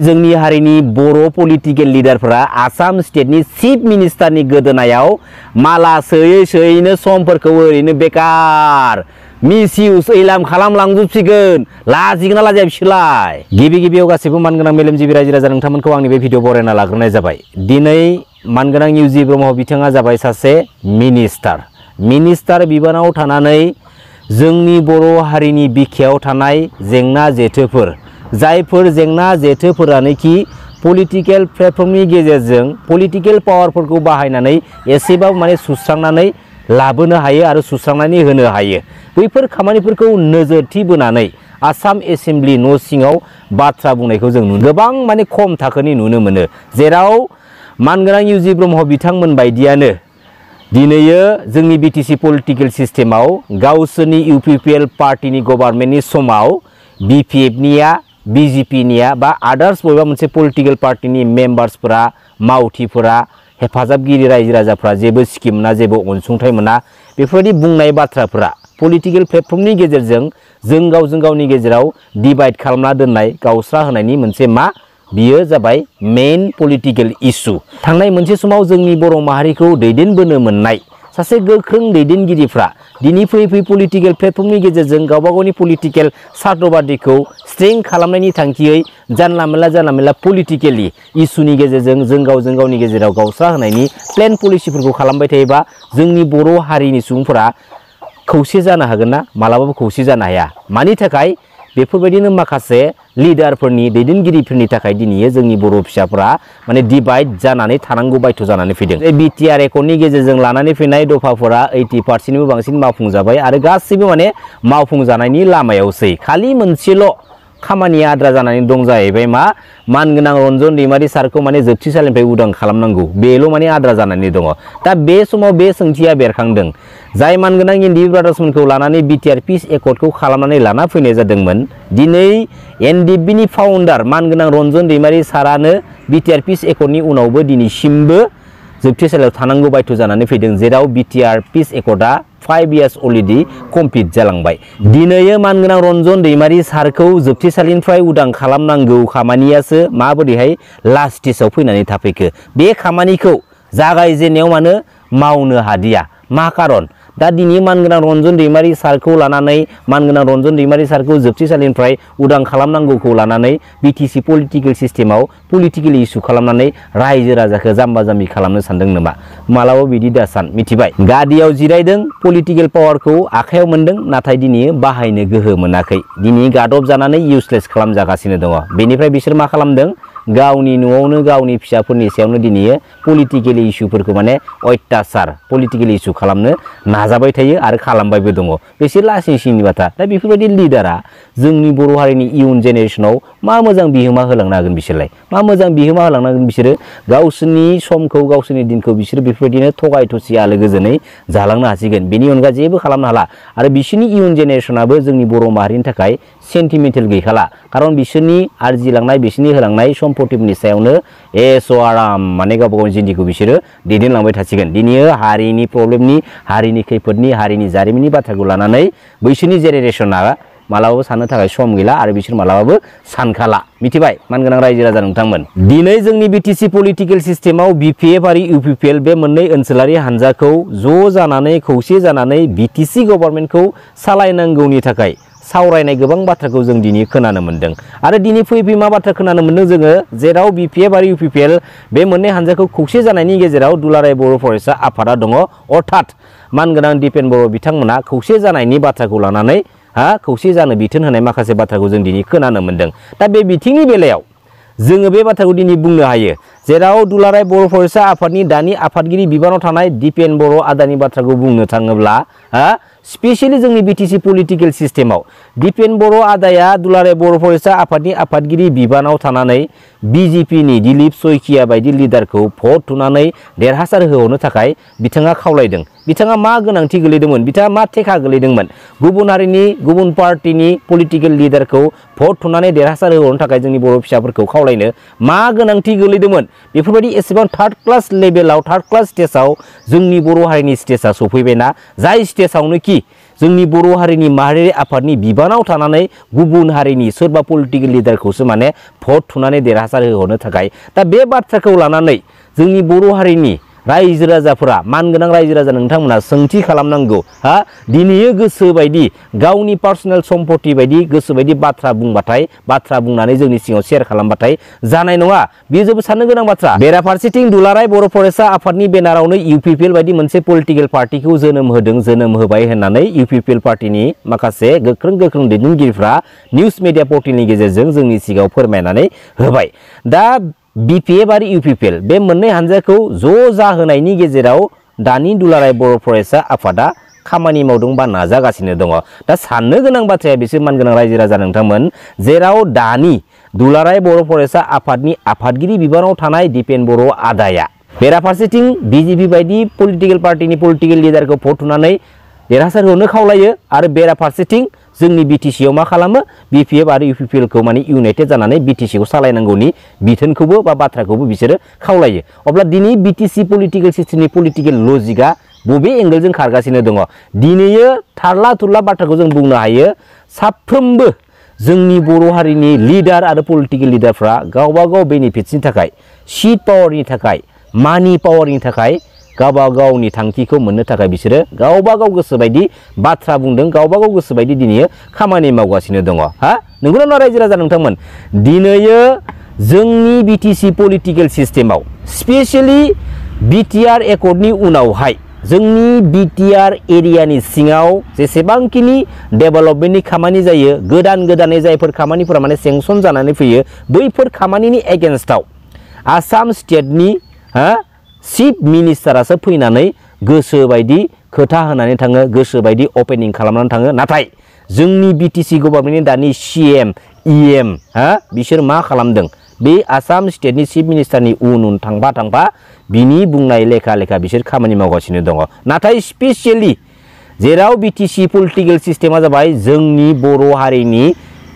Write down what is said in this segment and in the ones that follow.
जोंनि हारिनि बर' पलिटिकल लिडारफोरा आसाम स्टेटनि चिफ मिनिस्टारनि गोदोनायाव माला सोयै सोयैनो समफोरखौ ओरैनो बेकार मिसइउज इलाम खालामलांजोबसिगोन लाजिगोन ना लाजिया बिसोरलाय। गिबियाव गासैबो मानगोनां मेलेमजिबि रायजो राजा नोंथांमोनखौ आंनि बे भिडिअ बरायना लाग्रोनाय जाबाय। दिनै मानगोनां इउजि ब्रह्म बिथाङा जाबाय सासे मिनिस्टार बिबानाव थानानै जोंनि बर' हारिनि बिखायाव थानाय जेंना जेथोफोर जायफोर जेंना जेथोफोरानोखि पलिटिकल प्लेटफर्मनि गेजेरजों पलिटिकल पावारफोरखौ बाहायनानै एसेबाबो माने सुस्रांनानै लाबोनो हायो आरो सुस्रांनानै होनो हायो। बैफोर खामानिफोरखौ नोजोरथि बोनानै आसाम एसेम्बलि न' सिङाव बाथ्रा बुंनायखौ जों गोबां माने खम थाखोनि नुनो मोनो। जेराव मानगोनां इउजि ब्रह्म बिथांमोन बायदियानो दिनैयो जोंनि बिटिसि पलिटिकल सिस्टेमाव गावसोरनि इउपिपिएल पार्टीनि गभर्नमेन्टनि समाव बिपिएफनिया बिजेपिनिया बा आदार्स बबेबा मोनसे पलिटिकल पार्टीनि मेम्बार्सफोरा मावथिफोरा हेफाजाबगिरि रायजो राजाफ्रा जेबो स्किम मोना जेबो अनसुंथाइ मोना बेफोरबायदि बुंनाय बाथ्राफोरा पलिटिकल प्लेटफर्मनि गेजेरजों जों गावजों गावनि गेजेराव डिभाइड खालामना दोननाय गावस्रा होनायनि मोनसे बियो जाबाय मेइन पलिटिकल इस्यु। थांनाय मोनसे समाव जोंनि बर' माहारिखौ दैदेनबोनो मोननाय सासे गोख्रों दैदेनगिरिफ्रा दिनै फैयै पलिटिकल प्लेटफर्मनि गेजेरजों गावबा गावनि पलिटिकल सार्थबादिखौ स्ट्रें खालामनायनि थांखियै जानला मेनला पलिटिकेलि इस्युनि गेजेरजों जों गावजों गावनि गेजेराव गावस्रा होनायनि प्लेन पलिसिफोरखौ खालामबाय थायोबा जोंनि बर' हारिनि सुबुंफोरा खौसे जानो हागोन ना? मालाबाबो खौसे जानो हाया। मानि थाखाय? बेफोरबायदिनो माखासे लिडारफोरनि दैदेनगिरिफोरनि थाखाय दिनै जोंनि बर' फिसाफोरा माने डिभाइड जानानै थानांगौ बायथ' जानानै फैदों। बिटिआर एकर्डनि गेजेरजों लानानै फैनाय दफाफोरा 80% बांसिन मावफुंजाबाय आरो गासैबो माने मावफुंजानायनि लामायावसै। खालि मोनसेल' खामानिया आद्रा जानानै दं जाहैबाय मानगोनां रन्जन दैमारि सारखौ माने जोबथेसालिनिफ्राय उदां खालामनांगौ बेल' माने आद्रा जानानै दङ। दा बे समाव बे सोंथिया बेरखांदों जाय मानगोनां एनडिएफबि ब्रादार्समोनखौ लानानै बिटिआर पिस एकर्डखौ खालामनानै लाना फैनाय जादोंमोन। दिनै एनडिएफबिनि फाउन्डार मानगोनां रन्जन दैमारि सारानो बिटिआर पिस एकर्डनि उनावबो दिनैसिमबो जोबथेसालियाव थानांगौ बायथ' जानानै फैदों। जेराव बिटिआर पिस एकर्डआ 5 years अलरेडि कमप्लिट जालांबाय। दिनै मानगोनां रन्जन दैमारि सारखौ जोबथेसालिनिफ्राय उदां खालामनांगौ खामानियासो माबोरैहाय लास्ट स्टेजाव फैनानै थाफैखो? बे खामानिखौ जागायजेननायाव मानो मावनो हादिया? मा खारन? दा दिनै मानगोनां रन्जन दैमारि सारखौ लानानै मानगोनां रन्जन दैमारि सारखौ जोबथेसालिनिफ्राय उदां खालामनांगौखौ लानानै बिटिसि पलिटिकल सिस्टेमाव पलिटिकल इस्यु खालामनानै रायजो राजाखौ जाम्बा जाम्बि खालामनो सानदों नामा? मालाबाबो बिदि दासान। मिथिबाय? गादियाव जिरायदों पलिटिकल पावारखौ आखायाव मोनदों नाथाय दिनै बाहायनो गोहो मोनाखै। दिनै गादब जानानै इउसलेस खालामजागासिनो दङ। बेनिफ्राय बिसोर मा खालामदों? गावनि न'आवनो गावनि फिसाफोरनि सायावनो दिनै पलिटिकल इस्युफोरखौ माने अत्याचार पलिटिकल इस्यु खालामनो नाजाबाय थायो आरो खालामबायबो दङ। बेसोर लासिं सिंनि बाथ्रा। दा बेफोरबायदि लिडारा जोंनि बर' हारिनि इयुन जेनेरेसनाव मा मोजां बिहोमा होलांनो हागोन बिसोरलाय? मा मोजां बिहोमा होलांनो हागोन बिसोरो? गावसोरनि समखौ गावसोरनि दिनखौ बिसोरो बेफोरबायदिनो थगाय थसि आलो गोजोनै जालांनो हासिगोन। बेनि अनगा जेबो खालामनो हाला आरो बिसोरनि इयुन जेनेरेसनाबो जोंनि बर' माहारिनि थाखाय सेन्टिमेन्टेल गैखाला। खारन बिसोरनि आरजिलांनाय बिसोरनि होलांनाय सम्पतिफोरनि सायावनो आराम माने गावबा गावनि जिन्दगिखौ बिसोरो दैदेनलांबाय थासिगोन। दिनै हारिनि प्रब्लेमनि हारिनि खैफोदनि हारिनि जारिमिननि बाथ्राखौ लानानै बैसोरनि जेनेरेसना मालाबाबो साननो थाखाय सम गैला आरो बिसोर मालाबाबो सानखाला। मिथिबाय? मानगोनां रायजो राजा नोंथांमोन। दिनै जोंनि बिटिसि पलिटिकल सिस्टेमाव बिपिएफ आरो इउपिपिएल बे मोननै ओनसोलारि हानजाखौ ज' जानानै खौसे जानानै बिटिसि गभर्नमेन्टखौ सालायनांगौनि थाखाय सावरायनाय गोबां बाथ्राखौ जों दिनै खोनानो मोन्दों। आरो दिनै फैयै मा बाथ्रा खोनानो मोन्दों जोङो? जेराव बिपिएफ आरो इउपिपिएल बे मोननै हानजाखौ खौसे जानायनि गेजेराव दुलाराय बर' फरायसा आफादा दङ। अर्थात मानगोनां दिपेन बर' बिथांमोना खौसे जानायनि बाथ्राखौ लानानै खौसे जानो बिथोन होनाय माखासे बाथ्राखौ जों दिनै खोनानो मोन्दों। दा बे बिथिंनि बेलायाव जोङो बे बाथ्राखौ दिनै बुंनो हायो। जेराव दुलाराय बर' फरायसा आफादनि दानि आफादगिरि बिबानाव थानाय दिपेन बर' आदानि बाथ्राखौ बुंनो थाङोब्ला स्पेसियेलि जोंनि बिटिसि पलिटिकल सिस्टेमाव दिपेन बर' आदाया दुलाराय बर' फरायसा आफादनि आफादगिरि बिबानाव थानानै बिजेपिनि दिलीप सयखिया बायदि लिडारखौ भट थुनानै देरहासार होहरनो थाखाय बिथाङा खावलायदों। बिथाङा मा गोनांथि गोलैदोंमोन? बिथाङा मा थेखा गोलैदोंमोन? गुबुन हारिनि गुबुन पार्टीनि पलिटिकल लिडारखौ भट थुनानै देरहासार होहरनो थाखाय जोंनि बर' फिसाफोरखौ खावलायनो मा गोनांथि गोलैदोंमोन? बेफोरबायदि एसेबां थार्ड क्लास लेभेलाव थार्ड क्लास स्टेजाव जोंनि बर' हारिनि स्टेजा सफैबायना जाय स्टेजावनोखि जोंनि बर' हारिनि माहारियारि आफादनि बिबानाव थानानै गुबुन हारिनि सोरबा पलिटिकेल लिडारखौसो माने भट थुनानै देरहासार होहरनो थाखाय दा बे बाथ्राखौ लानानै जोंनि बर' हारिनि रायजो राजाफोरा मानगोनां रायजो राजा नोंथांमोना सोंथि खालामनांगौ हा दिनैयो गोसो बायदि गावनि पार्सनेल सम्पति बायदि गोसो बायदि बाथ्रा बुंबाथाय बाथ्रा बुंनानै जोंनि सिगाङाव शेयार खालामबाथाय जानाय नङा बेयो जोबोद साननो गोनां बाथ्रा बेराफारसेथिं दुलाराय बर' फरायसा आफादनि बेनारावनो इउपिपिएल बायदि मोनसे पलिटिकेल पार्टिखौ जोनोम होदों जोनोम होबाय होननानै इउपिपिएल पार्टिनि माखासे गोख्रों दैदेनगिरिफ्रा निउस मिडिया पर्टेलनि गेजेरजों जोंनि सिगाङाव फोरमायनानै होबाय दा बिपिएफ आरो इउपिपिएल बे मोननै हानजाखौ ज' जाहोनायनि गेजेराव दानि दुलाराय बर' फरायसा आफादा खामानि मावदों बा नाजागासिनो दङ दा साननो गोनां बाथ्राया बिसोर मानगोनां रायजो राजा नोंथांमोन जेराव दानि दुलाराय बर' फरायसा आफादनि आफादगिरि बिबानाव थानाय दिपेन बर' आदाया बेराफारसेथिं बिजेपि बायदि पलिटिकेल पार्टिनि पलिटिकेल लिडारखौ भट थुनानै देरहासार होनो खावलायो आरो बेराफारसेथिं जोंनि बिटिसिआव मा खालामो बिपिएफ आरो इउपिपिएलखौ माने इउनाइटेड जानानै बिटिसिखौ सालायनांगौनि बिथोनखौबो बा बाथ्राखौबो बिसोरो खावलायो अब्ला दिनै बिटिसि पलिटिकेल सिस्टेमनि पलिटिकेल लजिकआ बबे एंगेलजों खारगासिनो दङ दिनैयो थारला थुरला बाथ्राखौ जों बुंनो हायो साफ्रोमबो जोंनि बर' हारिनि लिडार आरो पलिटिकेल लिडारफ्रा गावबा गाव बेनिफिट्सनि थाखाय सीट पावारनि थाखाय मानि पावारनि थाखाय गावबा गावनि थांखिखौ मोननो थाखाय बिसोरो गावबा गाव गोसो बायदि बाथ्रा बुंदों गावबा गाव गोसो बायदि दिनै खामानि मावगासिनो दङ हा नंगौना नङा रायजो राजा नोंथांमोन दिनैयो जोंनि बिटिसि पलिटिकेल सिस्टेमाव स्पेशली बिटिआर एकर्डनि उनावहाय जोंनि बिटिआर एरियानि सिङाव जेसेबांखिनि डेभेलपमेन्टनि खामानि जायो गोदानै जायफोर खामानिफोरा माने सेंसन जानानै फैयो बैफोर खामानिनि एगेन्स्टआव आसाम स्टेटनि चिफ मिनिस्टारासो फैनानै गोसो बायदि खोथा होनानै थाङो गोसो बायदि अपेनिं खालामनानै थाङो नाथाय जोंनि बिटिसि गभर्नमेन्टनि दानि सीएम इएम बिसोर मा खालामदों बे आसाम स्टेटनि चिफ मिनिस्टारनि उन थांबा बिनि बुंनाय लेखा बिसोर खामानि मावगासिनो दङ नाथाय स्पेशली जेराव बिटिसि पलिटिकेल सिस्टेमा जाबाय जोंनि बर' हारिनि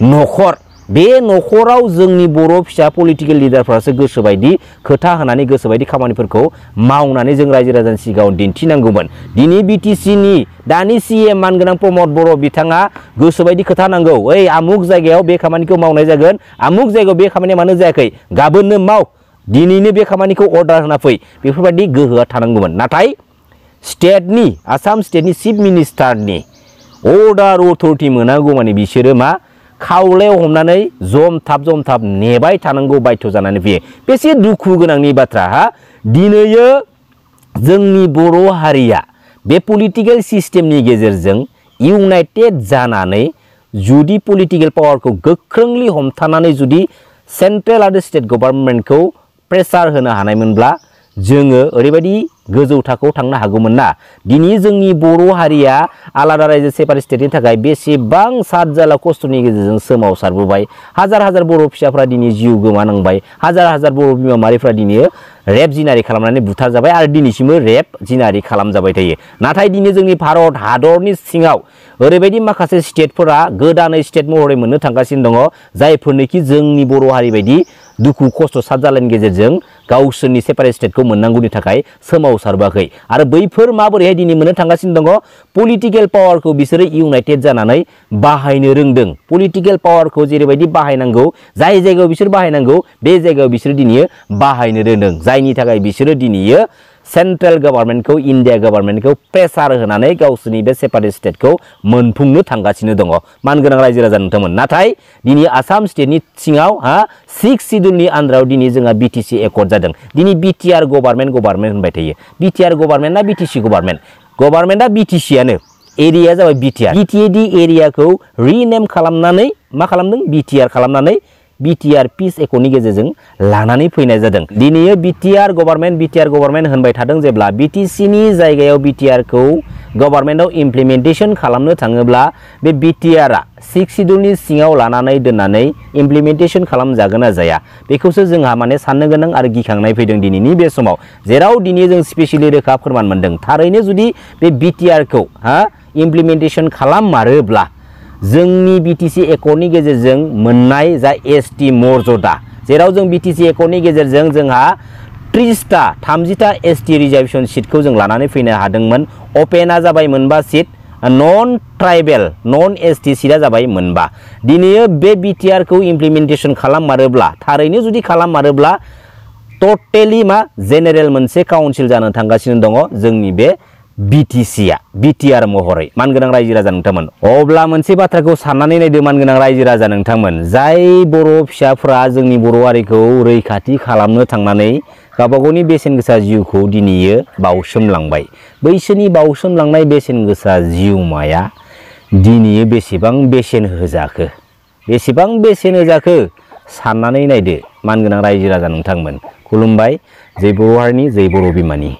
न'खर बे न'खराव जोंनि बर' फिसा पलिटिकेल लिडारफ्रासो गोसो बायदि खोथा होनानै गोसो बायदि खामानिफोरखौ मावनानै जों रायजो राजानि सिगाङाव दिन्थिनांगौमोन दिनै बिटिसिनि दानि सीएम मानगोनां प्रमद बर' बिथाङा गोसो बायदि खोथा नांगौ ओइ आमुक जायगायाव बे खामानिखौ मावनाय जागोन आमुक जायगायाव बे खामानिया मानो जायाखै गाबोननो माव दिनैनो बे खामानिखौ अर्डार होना फै बेफोरबायदि गोहोआ थानांगौमोन नाथाय स्टेटनि आसाम स्टेटनि चिफ मिनिस्टारनि अर्डार अथरिटि मोनांगौ माने बिसोरो मा खावलायाव हमनानै जमथाब नेबाय थानांगौ बाध्य जानानै फैयो बेसे दुखु गोनांनि बाथ्रा हा दिनैयो जोंनि बर' हारिया बे पलिटिकेल सिस्टेमनि गेजेरजों इउनाइटेड जानानै जुदि पलिटिकेल पावारखौ गोख्रोंलि हमथानानै जुदि सेन्ट्रेल आरो स्टेट गभर्नमेन्टखौ प्रेसार होनो हानायमोनब्ला जोङो ओरैबायदि गोजौ थाखोआव थांनो हागौमोन ना दिनै जोंनि बर' हारिया आलादा रायजो सेपारेट स्टेटनि थाखाय बेसेबां सात जारला खस्थ'नि गेजेरजों सोमावसारबोबाय हाजार बर' फिसाफ्रा दिनै जिउ गोमानांबाय हाजार बर' बिमा माहारिफ्रा दिनै रेप जिनारि खालामनानै बुथारजाबाय आरो दिनैसिमबो रेप जिनारि खालामजाबाय थायो नाथाय दिनै जोंनि भारत हादरनि सिङाव ओरैबायदि माखासे स्टेटफोरा गोदानै स्टेट महरै मोननो थांगासिनो दङ जायफोरनोखि जोंनि बर' हारि बायदि दुखु खस्थ' सात जारलानि गेजेरजों गावसोरनि सेपारेट स्टेटखौ मोननांगौनि थाखाय सोमावसारबाखै आरो बैफोर माबोरैहाय दिनै मोननो थांगासिनो दङ पलिटिकेल पावारखौ बिसोरो इउनाइटेड जानानै बाहायनो रोंदों पलिटिकेल पावारखौ जेरैबायदि बाहायनांगौ जाय जायगायाव बिसोर बाहायनांगौ बे जायगायाव बिसोर दिनै बाहायनो रोंदों जायनि थाखाय बिसोरो दिनै सेंट्रेल गभर्नमेन्टखौ इंडिया गभर्नमेन्टखौ प्रेसार होनानै गावसोरनि बे सेपारेट स्टेटखौ मोनफुंनो थांगासिनो दङ मानगोनां रायजो राजा नोंथांमोन नाथाय दिनै आसाम स्टेटनि सिङाव 6 शिड्यूलनि आन्दाराव दिनै जोंहा बिटिसि एकर्ड जादों दिनै बिटिआर गभर्नमेन्ट होनबाय थायो बिटिआर गभर्नमेन्टना बिटिसि गभर्नमेन्टआ बिटिसिआनो एरिया जाबाय बिटिआर एरियाखौ रिनेम खालामनानै मा खालामदों बिटिआर खालामनानै बिटिआर पिस एकर्डनि गेजेरजों लानानै फैनाय जादों दिनै बिटिआर गभर्नमेन्ट होनबाय थादों जेब्ला बिटिसिनि जायगायाव बिटिआरखौ गभर्नमेन्टआव इमप्लिमेन्टेसन खालामनो थाङोब्ला बे बिटिआरआ 6 शिड्यूलनि सिङाव लानानै दोननानै इमप्लिमेन्टेसन खालामजागोन ना जाया बेखौसो जोंहा माने साननो गोनां आरो गिखांनाय फैदों दिनैनि बे समाव जेराव दिनै जों स्पेशली रोखा फोरमान मोनदों थारैनो जुदि बे बिटिआरखौ इमप्लिमेन्टेसन खालाममारोब्ला जोंनि बिटिसि एकर्डनि गेजेरजों मोननाय जा एसटि मर्यादा जेराव जों बिटिसि एकर्डनि गेजेरजों जोंहा 30टा 30टा एसटि रिजार्भेसन सीटखौ जों लानानै फैनो हादोंमोन। अपेना जाबाय मोनबा सीट, नन ट्राइबेल नन एसटि सीटआ जाबाय मोनबा। दिनै बे बिटिआर खौ इमप्लिमेन्टेसन खालाममारोब्ला, थारैनो जुदि खालाममारोब्ला टटेलि मा जेनेरेल मोनसे काउन्सिल जानो थांगासिनो दङ जोंनि बे बिटिसिआ बिटिआर महरै। मानगोनां रायजो राजा नोंथांमोन, अब्ला मोनसे बाथ्राखौ साननानै नायदो मानगोनां रायजो राजा नोंथांमोन, जाय बर' फिसाफ्रा जोंनि बर' हारिखौ रैखाथि खालामनो थांनानै गावबागावनि बेसेन गोसा जिउखौ दिनैयो बावसोमलांबाय। बैसोरनि बावसोमलांनाय बेसेन गोसा जिउमाया दिनै बेसेबां बेसेन होजाखो, बेसेबां बेसेन होजाखो साननानै नायदो मानगोनां रायजो राजा नोंथांमोन। खुलुमबाय। जै बर' हारिनि, जै बर' बिमानि।